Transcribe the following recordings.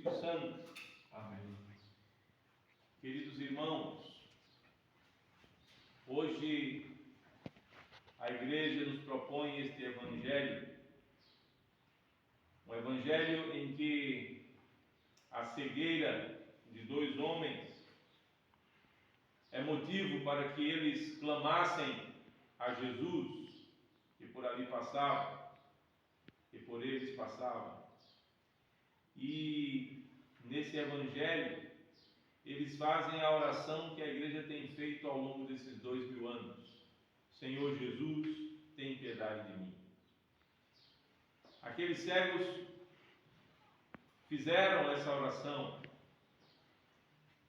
Espírito Santo. Amém. Queridos irmãos, hoje a igreja nos propõe este evangelho, um evangelho em que a cegueira de dois homens é motivo para que eles clamassem a Jesus, que por ali passava, que por eles passava. E nesse evangelho eles fazem a oração que a igreja tem feito ao longo desses 2000 anos: Senhor Jesus, tem piedade de mim. Aqueles cegos fizeram essa oração.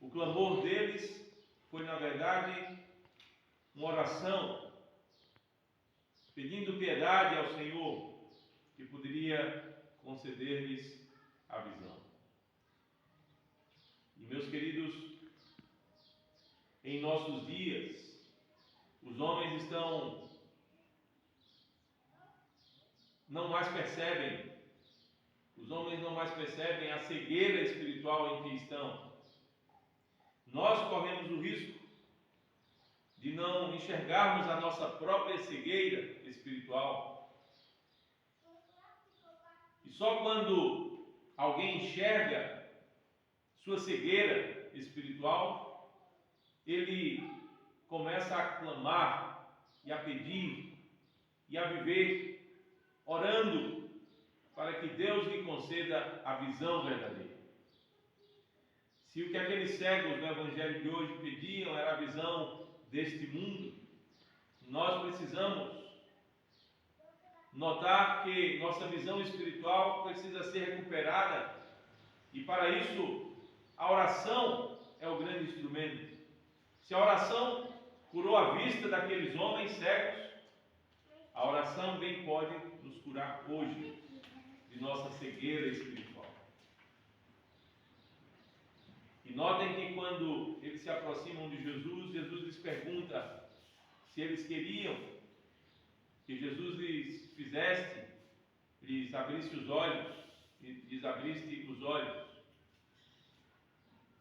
O clamor deles foi, na verdade, uma oração pedindo piedade ao Senhor, que poderia conceder-lhes a visão. E, meus queridos, em nossos dias, os homens não mais percebem a cegueira espiritual em que estão. Nós corremos o risco de não enxergarmos a nossa própria cegueira espiritual. E só quando alguém enxerga sua cegueira espiritual, ele começa a clamar e a pedir e a viver orando para que Deus lhe conceda a visão verdadeira. Se o que aqueles cegos do evangelho de hoje pediam era a visão deste mundo, nós precisamos notar que nossa visão espiritual precisa ser recuperada, e para isso a oração é o grande instrumento. Se a oração curou a vista daqueles homens cegos, a oração bem pode nos curar hoje de nossa cegueira espiritual. E notem que quando eles se aproximam de Jesus, Jesus lhes pergunta se eles queriam que Jesus lhes abrisse os olhos, lhes abrisse os olhos.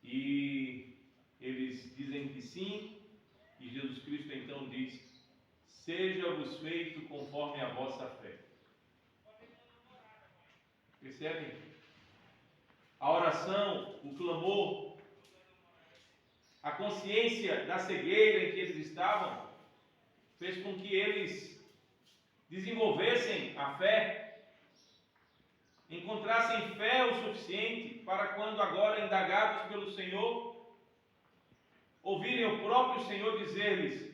E eles dizem que sim, e Jesus Cristo então diz: seja-vos feito conforme a vossa fé. Percebem? A oração, o clamor, a consciência da cegueira em que eles estavam, fez com que eles desenvolvessem a fé, encontrassem fé o suficiente para, quando agora indagados pelo Senhor, ouvirem o próprio Senhor dizer-lhes: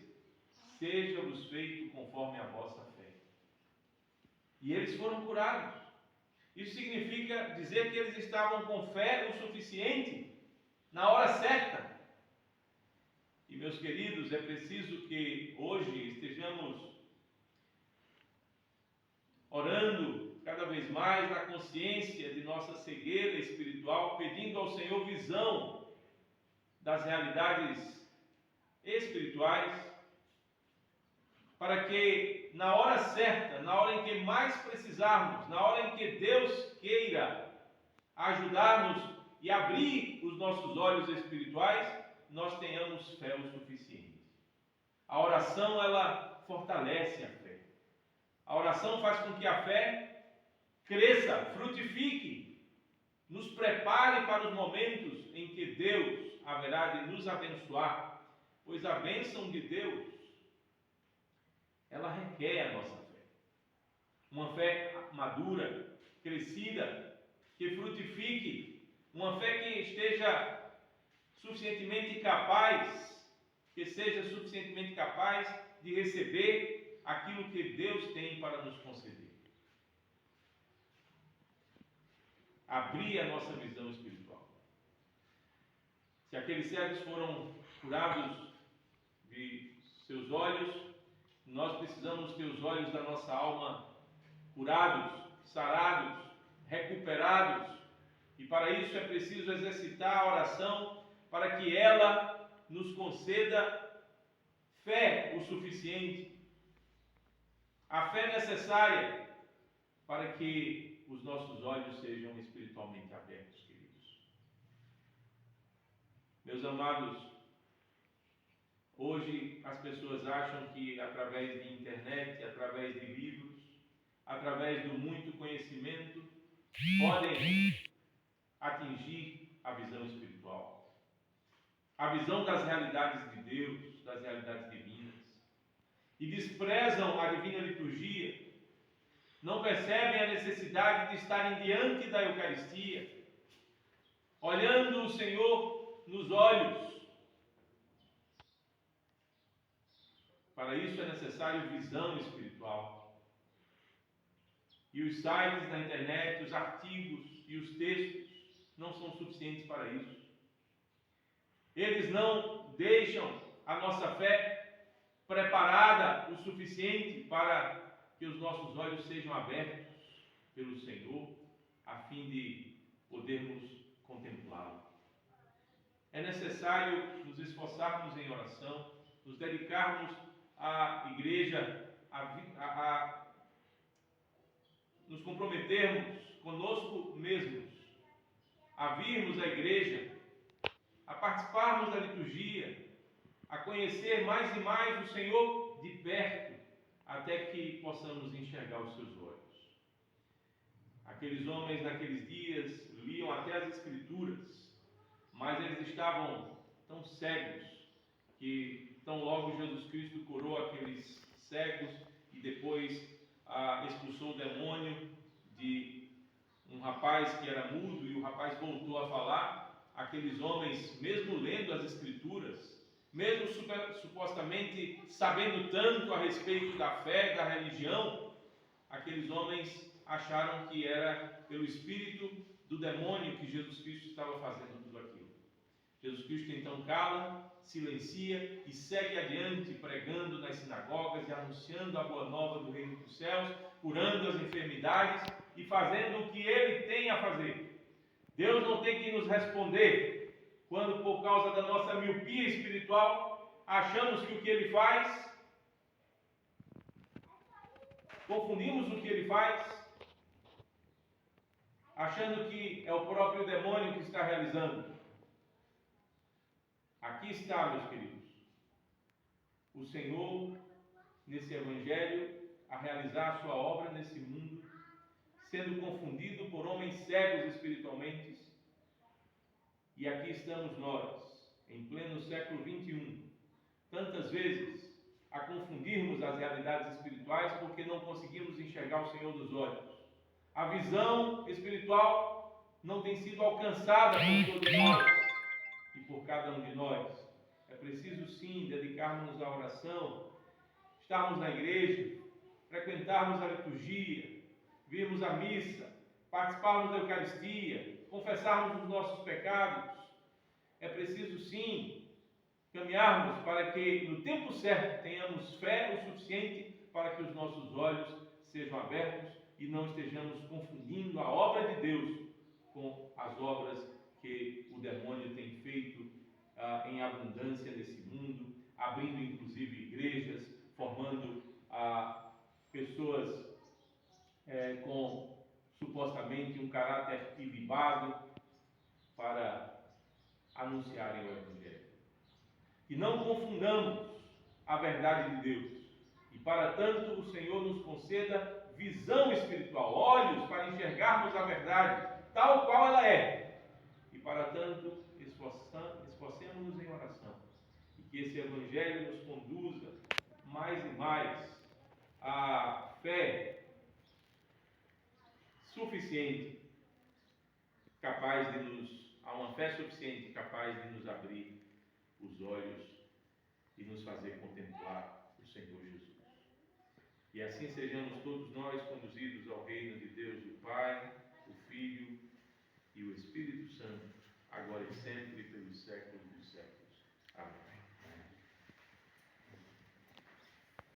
seja-vos feito conforme a vossa fé. E eles foram curados. Isso significa dizer que eles estavam com fé o suficiente na hora certa. E, meus queridos, é preciso que hoje estejamos orando cada vez mais na consciência de nossa cegueira espiritual, pedindo ao Senhor visão das realidades espirituais, para que na hora certa, na hora em que mais precisarmos, na hora em que Deus queira ajudar-nos e abrir os nossos olhos espirituais, nós tenhamos fé o suficiente. A oração, ela fortalece a fé. A oração faz com que a fé cresça, frutifique, nos prepare para os momentos em que Deus haverá de nos abençoar, pois a bênção de Deus, ela requer a nossa fé. Uma fé madura, crescida, que frutifique, uma fé que esteja suficientemente capaz, que seja suficientemente capaz de receber aquilo que Deus tem para nos conceder. Abrir a nossa visão espiritual. Se aqueles cegos foram curados de seus olhos, nós precisamos ter os olhos da nossa alma curados, sarados, recuperados, e para isso é preciso exercitar a oração para que ela nos conceda fé o suficiente, a fé necessária para que os nossos olhos sejam espiritualmente abertos, queridos. Meus amados, hoje as pessoas acham que através de internet, através de livros, através do muito conhecimento, podem atingir a visão espiritual, a visão das realidades de Deus, das realidades divinas, e desprezam a divina liturgia, não percebem a necessidade de estarem diante da Eucaristia, olhando o Senhor nos olhos. Para isso é necessário visão espiritual. E os sites da internet, os artigos e os textos não são suficientes para isso. Eles não deixam a nossa fé preparada o suficiente para que os nossos olhos sejam abertos pelo Senhor, a fim de podermos contemplá-lo. É necessário nos esforçarmos em oração, nos dedicarmos à igreja, nos comprometermos conosco mesmos, a virmos à igreja, a participarmos da liturgia, a conhecer mais e mais o Senhor de perto, até que possamos enxergar os seus olhos. Aqueles homens naqueles dias liam até as Escrituras, mas eles estavam tão cegos que tão logo Jesus Cristo curou aqueles cegos e depois expulsou o demônio de um rapaz que era mudo e o rapaz voltou a falar. Aqueles homens, mesmo lendo as Escrituras, mesmo supostamente sabendo tanto a respeito da fé, da religião, aqueles homens acharam que era pelo espírito do demônio que Jesus Cristo estava fazendo tudo aquilo. Jesus Cristo então cala, silencia e segue adiante pregando nas sinagogas e anunciando a boa nova do reino dos céus, curando as enfermidades e fazendo o que Ele tem a fazer. Deus não tem que nos responder quando, por causa da nossa miopia espiritual, achamos que o que Ele faz, confundimos o que Ele faz, achando que é o próprio demônio que está realizando. Aqui está, meus queridos, o Senhor, nesse Evangelho, a realizar a sua obra nesse mundo, sendo confundido por homens cegos espiritualmente. E aqui estamos nós, em pleno século XXI, tantas vezes a confundirmos as realidades espirituais porque não conseguimos enxergar o Senhor dos olhos. A visão espiritual não tem sido alcançada por todos nós e por cada um de nós. É preciso sim dedicarmos à oração, estarmos na igreja, frequentarmos a liturgia, virmos à missa, participarmos da Eucaristia, confessarmos os nossos pecados. É preciso sim caminharmos para que no tempo certo tenhamos fé o suficiente para que os nossos olhos sejam abertos e não estejamos confundindo a obra de Deus com as obras que o demônio tem feito em abundância nesse mundo, abrindo inclusive igrejas, formando pessoas com supostamente um caráter ilibado para anunciarem o Evangelho. E não confundamos a verdade de Deus. E para tanto o Senhor nos conceda visão espiritual, olhos para enxergarmos a verdade, tal qual ela é. E para tanto esforcemos-nos em oração. E que esse Evangelho nos conduza mais e mais à fé suficiente, a uma fé suficiente capaz de nos abrir os olhos e nos fazer contemplar o Senhor Jesus. E assim sejamos todos nós conduzidos ao reino de Deus, o Pai, o Filho e o Espírito Santo, agora e sempre, pelos séculos dos séculos. Amém.